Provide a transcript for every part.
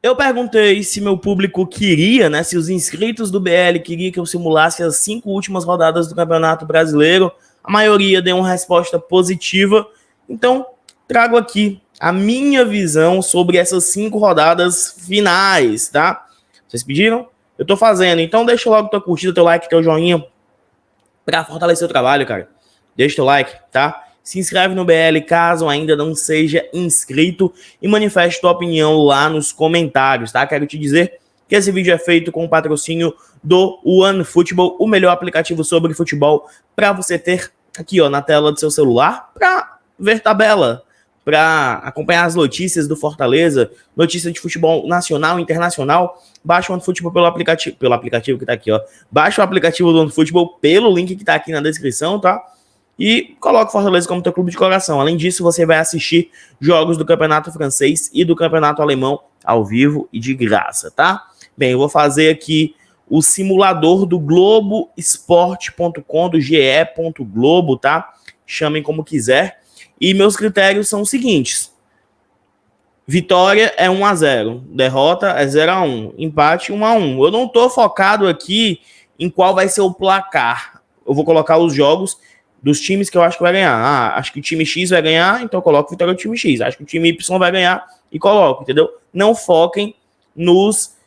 Eu perguntei se meu público queria, né? Se os inscritos do BL queriam que eu simulasse as 5 últimas rodadas do Campeonato Brasileiro. A maioria deu uma resposta positiva. Então, trago aqui a minha visão sobre essas 5 rodadas finais, tá? Vocês pediram? Eu tô fazendo. Então, deixa logo tua curtida, teu like, teu joinha pra fortalecer o trabalho, cara. Deixa teu like, tá? Se inscreve no BL caso ainda não seja inscrito e manifeste tua opinião lá nos comentários, tá? Quero te dizer que esse vídeo é feito com o patrocínio do OneFootball, o melhor aplicativo sobre futebol para você ter aqui, ó, na tela do seu celular, para ver tabela, para acompanhar as notícias do Fortaleza, notícias de futebol nacional e internacional. Baixa o OneFootball pelo aplicativo que tá aqui, ó. Baixa o aplicativo do OneFootball pelo link que tá aqui na descrição, tá? E coloca o Fortaleza como teu clube de coração. Além disso, você vai assistir jogos do Campeonato Francês e do Campeonato Alemão ao vivo e de graça, tá? Bem, eu vou fazer aqui o simulador do Globoesporte.com, do ge.globo, tá? Chamem como quiser. E meus critérios são os seguintes. Vitória é 1-0, derrota é 0-1, empate 1-1. Eu não tô focado aqui em qual vai ser o placar. Eu vou colocar os jogos dos times que eu acho que vai ganhar. Acho que o time X vai ganhar, então eu coloco vitória do time X. Acho que o time Y vai ganhar e coloco, entendeu? Não foquem nos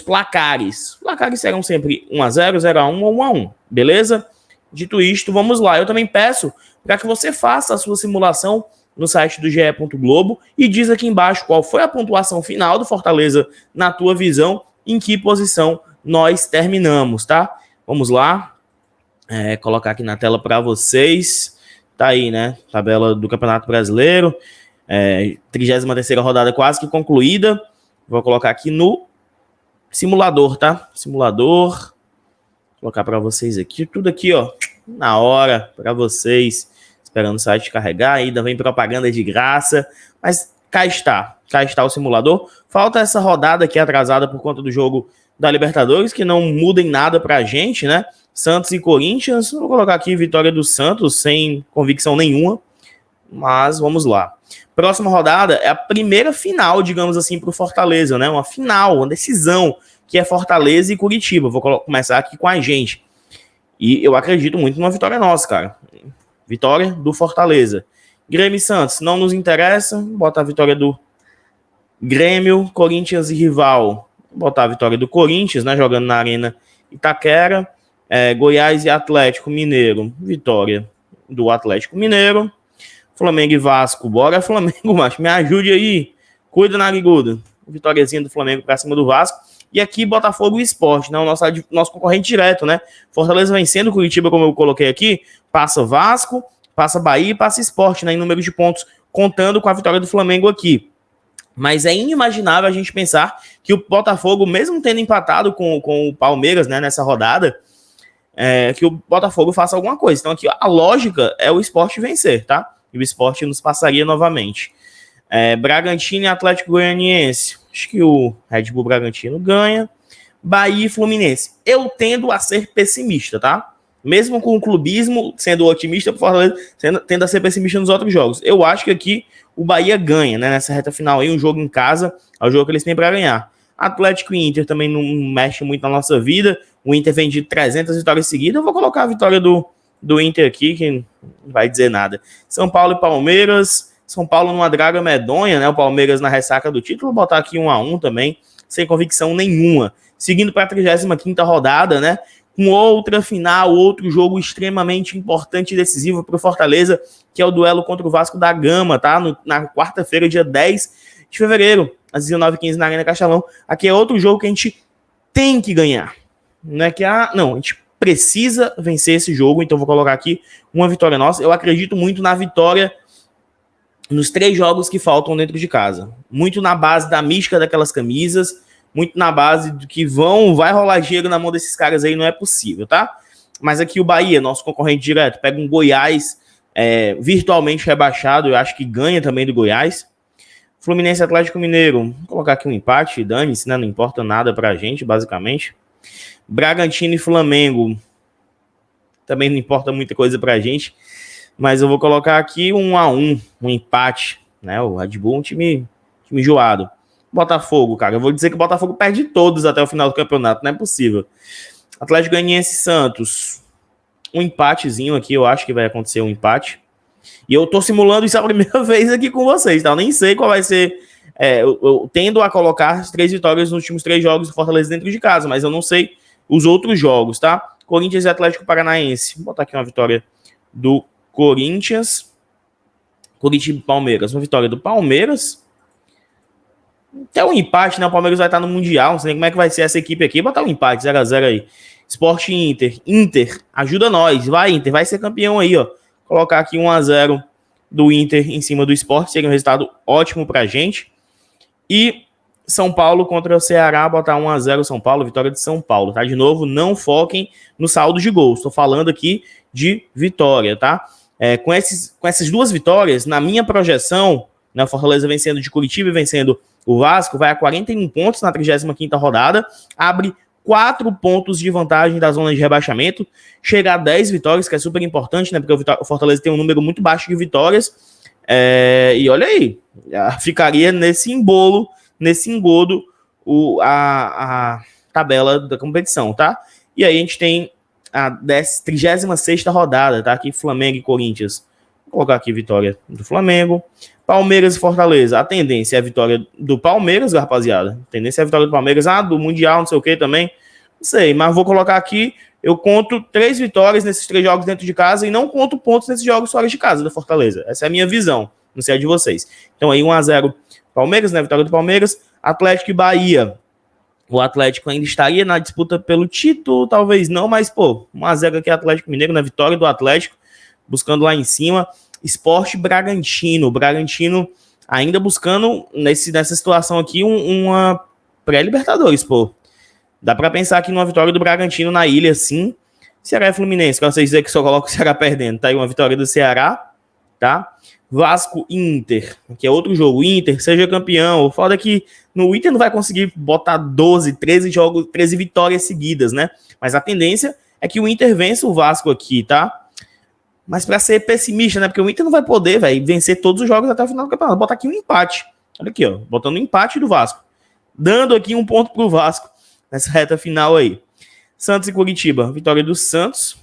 placares. Os placares serão sempre 1-0, 0-1 ou 1-1, beleza? Dito isto, vamos lá. Eu também peço para que você faça a sua simulação no site do ge.globo e diz aqui embaixo qual foi a pontuação final do Fortaleza na tua visão, em que posição nós terminamos, tá? Vamos lá. Colocar aqui na tela para vocês. Tá aí, né? Tabela do Campeonato Brasileiro. 33ª rodada quase que concluída. Vou colocar aqui no simulador, tá? Simulador. Vou colocar para vocês aqui. Tudo aqui, ó. Na hora, para vocês. Esperando o site carregar. Ainda vem propaganda de graça. Mas cá está. Cá está o simulador. Falta essa rodada aqui atrasada por conta do jogo da Libertadores, que não muda em nada pra gente, né? Santos e Corinthians, vou colocar aqui vitória do Santos, sem convicção nenhuma, mas vamos lá. Próxima rodada é a primeira final, digamos assim, para o Fortaleza, né? Uma final, uma decisão, que é Fortaleza e Curitiba. Vou começar aqui com a gente. E eu acredito muito numa vitória nossa, cara. Vitória do Fortaleza. Grêmio e Santos, não nos interessa, bota a vitória do Grêmio, Corinthians e rival. Vou botar a vitória do Corinthians, né? Jogando na Arena Itaquera. Goiás e Atlético Mineiro, vitória do Atlético Mineiro. Flamengo e Vasco, bora Flamengo, macho, me ajude aí, cuida narigudo. Vitóriazinha do Flamengo pra cima do Vasco. E aqui Botafogo e Sport, né? O nosso concorrente direto, né? Fortaleza vencendo Curitiba, como eu coloquei aqui, passa Vasco, passa Bahia e passa Sport, né? Em número de pontos, contando com a vitória do Flamengo aqui. Mas é inimaginável a gente pensar que o Botafogo, mesmo tendo empatado com o Palmeiras, né, nessa rodada, que o Botafogo faça alguma coisa. Então aqui a lógica é o Sport vencer, tá? E o Sport nos passaria novamente. Bragantino e Atlético Goianiense. Acho que o Red Bull Bragantino ganha. Bahia e Fluminense. Eu tendo a ser pessimista, tá? Mesmo com o clubismo sendo otimista, tendo a ser pessimista nos outros jogos. Eu acho que aqui o Bahia ganha, né? Nessa reta final aí, um jogo em casa, é o jogo que eles têm para ganhar. Atlético e Inter também não mexe muito na nossa vida. O Inter vem de 300 vitórias seguidas. Eu vou colocar a vitória do Inter aqui, que não vai dizer nada. São Paulo e Palmeiras. São Paulo numa draga medonha, né? O Palmeiras na ressaca do título. Vou botar aqui 1-1 também, sem convicção nenhuma. Seguindo para a 35ª rodada, né? Com outra final, outro jogo extremamente importante e decisivo para o Fortaleza, que é o duelo contra o Vasco da Gama, tá? Na quarta-feira, dia 10 de fevereiro, às 19h15 na Arena Castelão. Aqui é outro jogo que a gente tem que ganhar. Não é que a gente precisa vencer esse jogo, então vou colocar aqui uma vitória nossa. Eu acredito muito na vitória nos 3 jogos que faltam dentro de casa. Muito na base da mística daquelas camisas, muito na base do que vai rolar dinheiro na mão desses caras aí, não é possível, tá? Mas aqui o Bahia, nosso concorrente direto, pega um Goiás virtualmente rebaixado, eu acho que ganha também do Goiás. Fluminense e Atlético Mineiro, vou colocar aqui um empate, dane-se, né? Não importa nada pra gente, basicamente. Bragantino e Flamengo, também não importa muita coisa pra gente, mas eu vou colocar aqui 1-1, um empate, né? O Red Bull é um time enjoado. Botafogo, cara. Eu vou dizer que o Botafogo perde todos até o final do campeonato. Não é possível. Atlético Goianiense e Santos. Um empatezinho aqui. Eu acho que vai acontecer um empate. E eu tô simulando isso a primeira vez aqui com vocês, tá? Eu nem sei qual vai ser. Eu tendo a colocar as 3 vitórias nos últimos 3 jogos do Fortaleza dentro de casa, mas eu não sei os outros jogos, tá? Corinthians e Atlético Paranaense. Vou botar aqui uma vitória do Corinthians. Curitiba e Palmeiras. Uma vitória do Palmeiras. Até um empate, né? O Palmeiras vai estar no Mundial. Não sei como é que vai ser essa equipe aqui. Vou botar um empate, 0x0 aí. Sport e Inter. Inter, ajuda nós. Vai, Inter. Vai ser campeão aí, ó. Colocar aqui 1x0 do Inter em cima do Sport. Seria um resultado ótimo pra gente. E São Paulo contra o Ceará. Botar 1x0 São Paulo. Vitória de São Paulo, tá? De novo, não foquem no saldo de gols. Estou falando aqui de vitória, tá? Com essas 2 vitórias, na minha projeção, né, Fortaleza vencendo de Curitiba e vencendo o Vasco, vai a 41 pontos na 35ª rodada, abre 4 pontos de vantagem da zona de rebaixamento, chega a 10 vitórias, que é super importante, né, porque o Fortaleza tem um número muito baixo de vitórias, e olha aí, ficaria nesse embolo, nesse engodo, a tabela da competição, tá? E aí a gente tem a 36ª rodada, tá? Aqui Flamengo e Corinthians. Vou colocar aqui vitória do Flamengo. Palmeiras e Fortaleza. A tendência é a vitória do Palmeiras, rapaziada. A tendência é a vitória do Palmeiras. Do Mundial, não sei o que também. Não sei, mas vou colocar aqui. Eu conto 3 vitórias nesses 3 jogos dentro de casa e não conto pontos nesses jogos fora de casa da Fortaleza. Essa é a minha visão. Não sei a de vocês. Então aí 1x0 Palmeiras, né? Vitória do Palmeiras. Atlético e Bahia. O Atlético ainda estaria na disputa pelo título, talvez não, mas, 1x0 aqui Atlético Mineiro, na vitória do Atlético, buscando lá em cima. Sport Bragantino. Bragantino ainda buscando, nessa situação aqui, uma pré-Libertadores, Dá pra pensar aqui numa vitória do Bragantino na ilha, sim. Ceará e Fluminense, pra vocês dizerem que só coloca o Ceará perdendo. Tá aí uma vitória do Ceará, tá? Vasco e Inter, que é outro jogo. Inter, seja campeão. O foda é que no Inter não vai conseguir botar 13 vitórias seguidas, né? Mas a tendência é que o Inter vença o Vasco aqui, tá? Mas pra ser pessimista, né? Porque o Inter não vai poder, vencer todos os jogos até o final do campeonato. Botar aqui um empate. Olha aqui, ó. Botando um empate do Vasco. Dando aqui um ponto pro Vasco nessa reta final aí. Santos e Curitiba. Vitória do Santos.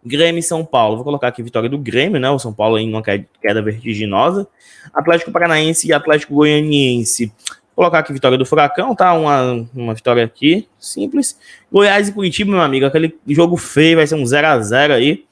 Grêmio e São Paulo. Vou colocar aqui vitória do Grêmio, né? O São Paulo em uma queda vertiginosa. Atlético Paranaense e Atlético Goianiense. Vou colocar aqui vitória do Furacão, tá? Uma vitória aqui, simples. Goiás e Curitiba, meu amigo. Aquele jogo feio, vai ser um 0x0 aí.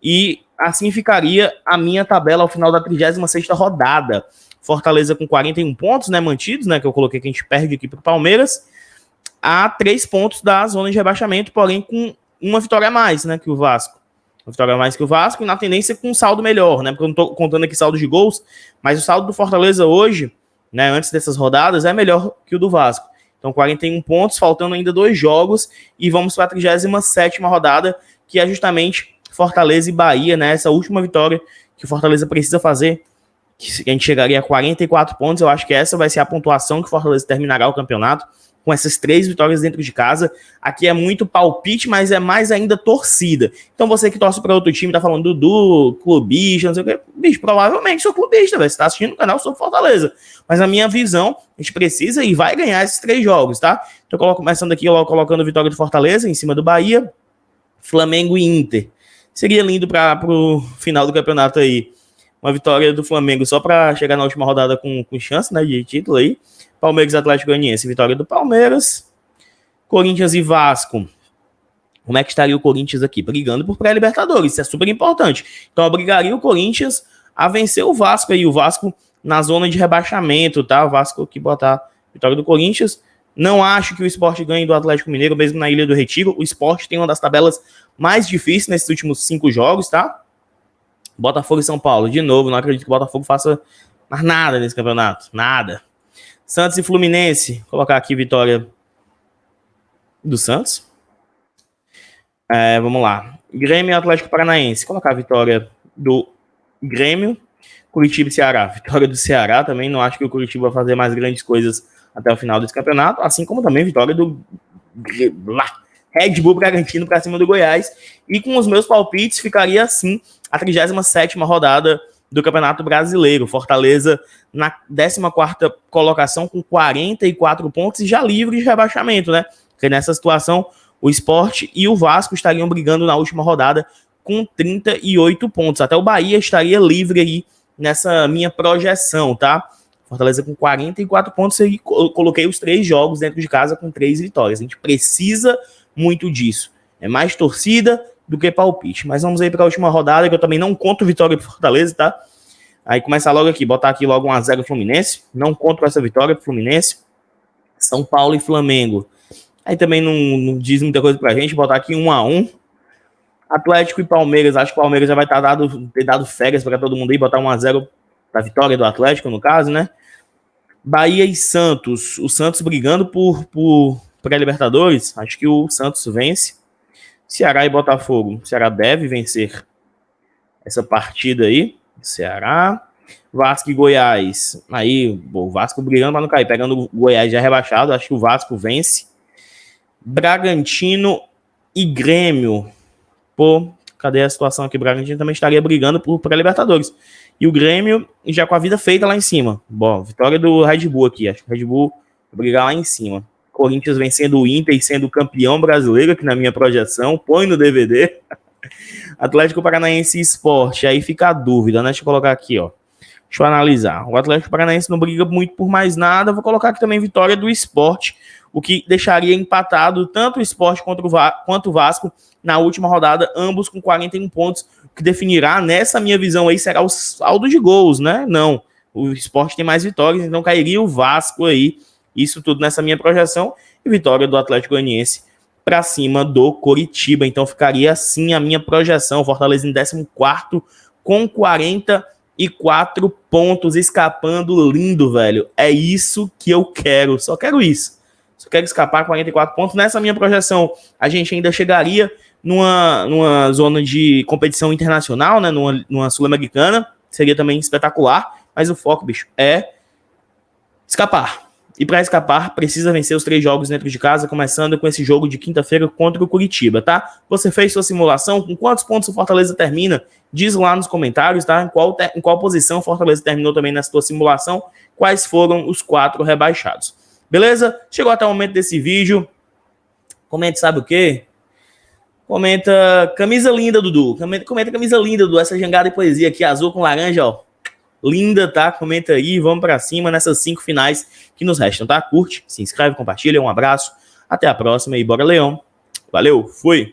E assim ficaria a minha tabela ao final da 36ª rodada. Fortaleza com 41 pontos, né? Mantidos, né? Que eu coloquei que a gente perde aqui pro Palmeiras. A 3 pontos da zona de rebaixamento, porém com uma vitória a mais, né? Que o Vasco. Uma vitória a mais que o Vasco e na tendência com um saldo melhor, né? Porque eu não tô contando aqui saldo de gols, mas o saldo do Fortaleza hoje, né? Antes dessas rodadas, é melhor que o do Vasco. Então, 41 pontos, faltando ainda 2 jogos e vamos para a 37ª rodada, que é justamente Fortaleza e Bahia, né? Essa última vitória que o Fortaleza precisa fazer, que a gente chegaria a 44 pontos. Eu acho que essa vai ser a pontuação que o Fortaleza terminará o campeonato, com essas 3 vitórias dentro de casa. Aqui é muito palpite, mas é mais ainda torcida. Então você que torce para outro time, tá falando do clubista, não sei o que. Bicho, provavelmente sou clubista, velho. Você tá assistindo o canal, sou Fortaleza. Mas na minha visão, a gente precisa e vai ganhar esses 3 jogos, tá? Então começando aqui, colocando vitória do Fortaleza em cima do Bahia, Flamengo e Inter. Seria lindo para pro final do campeonato aí. Uma vitória do Flamengo só para chegar na última rodada com chance, né, de título aí. Palmeiras e Atlético Goianiense, vitória do Palmeiras. Corinthians e Vasco. Como é que estaria o Corinthians aqui? Brigando por pré-Libertadores, isso é super importante. Então, eu obrigaria o Corinthians a vencer o Vasco aí. O Vasco na zona de rebaixamento, tá? O Vasco aqui botar vitória do Corinthians. Não acho que o Sport ganhe do Atlético Mineiro, mesmo na Ilha do Retiro. O Sport tem uma das tabelas mais difíceis nesses últimos 5 jogos, tá? Botafogo e São Paulo. De novo, não acredito que o Botafogo faça mais nada nesse campeonato. Nada. Santos e Fluminense. Vou colocar aqui vitória do Santos. Vamos lá. Grêmio e Atlético Paranaense. Vou colocar a vitória do Grêmio. Curitiba e Ceará. Vitória do Ceará também. Não acho que o Curitiba vai fazer mais grandes coisas até o final desse campeonato. Assim como também vitória do Red Bull Bragantino para cima do Goiás. E com os meus palpites ficaria assim a 37ª rodada do Campeonato Brasileiro. Fortaleza na 14ª colocação com 44 pontos e já livre de rebaixamento, né? Porque nessa situação o Sport e o Vasco estariam brigando na última rodada com 38 pontos. Até o Bahia estaria livre aí nessa minha projeção, tá? Fortaleza com 44 pontos e coloquei os 3 jogos dentro de casa com 3 vitórias. A gente precisa muito disso. É mais torcida do que palpite. Mas vamos aí para a última rodada, que eu também não conto vitória pro Fortaleza, tá? Aí começa logo aqui, botar aqui logo 1-0 Fluminense. Não conto com essa vitória pro Fluminense. São Paulo e Flamengo. Aí também não diz muita coisa pra gente, botar aqui 1-1. Atlético e Palmeiras, acho que o Palmeiras já vai ter dado férias para todo mundo aí, botar 1-0 da vitória do Atlético, no caso, né? Bahia e Santos, o Santos brigando por pré-Libertadores, acho que o Santos vence. Ceará e Botafogo, o Ceará deve vencer essa partida aí, Ceará. Vasco e Goiás, aí o Vasco brigando para não cair, pegando o Goiás já rebaixado, acho que o Vasco vence. Bragantino e Grêmio, pô, cadê a situação aqui? O Bragantino também estaria brigando por pré-Libertadores. E o Grêmio já com a vida feita lá em cima. Bom, vitória do Red Bull aqui. Acho que o Red Bull vai brigar lá em cima. Corinthians vencendo o Inter e sendo campeão brasileiro, que na minha projeção, põe no DVD. Atlético Paranaense e Sport. Aí fica a dúvida, né? Deixa eu colocar aqui, ó. Deixa eu analisar. O Atlético Paranaense não briga muito por mais nada. Vou colocar aqui também vitória do Sport, o que deixaria empatado tanto o Sport quanto o Vasco na última rodada, ambos com 41 pontos, o que definirá, nessa minha visão aí, será o saldo de gols, né? Não, o Sport tem mais vitórias, então cairia o Vasco aí, isso tudo nessa minha projeção, e vitória do Atlético Goianiense para cima do Coritiba, então ficaria assim a minha projeção, Fortaleza em 14º com 44 pontos, escapando lindo, velho, é isso que eu quero, só quero isso. Só quero escapar 44 pontos. Nessa minha projeção, a gente ainda chegaria numa zona de competição internacional, né? Numa Sul-Americana. Seria também espetacular. Mas o foco, bicho, é escapar. E para escapar, precisa vencer os 3 jogos dentro de casa, começando com esse jogo de quinta-feira contra o Curitiba, tá? Você fez sua simulação? Com quantos pontos o Fortaleza termina? Diz lá nos comentários, tá? Em qual posição o Fortaleza terminou também nessa tua simulação? Quais foram os 4 rebaixados? Beleza? Chegou até o momento desse vídeo. Comente, sabe o quê? Comenta camisa linda, Dudu. Comenta camisa linda, Dudu. Essa jangada de poesia aqui, azul com laranja, ó. Linda, tá? Comenta aí, vamos pra cima nessas 5 finais que nos restam, tá? Curte, se inscreve, compartilha. Um abraço. Até a próxima e bora, Leão. Valeu, fui!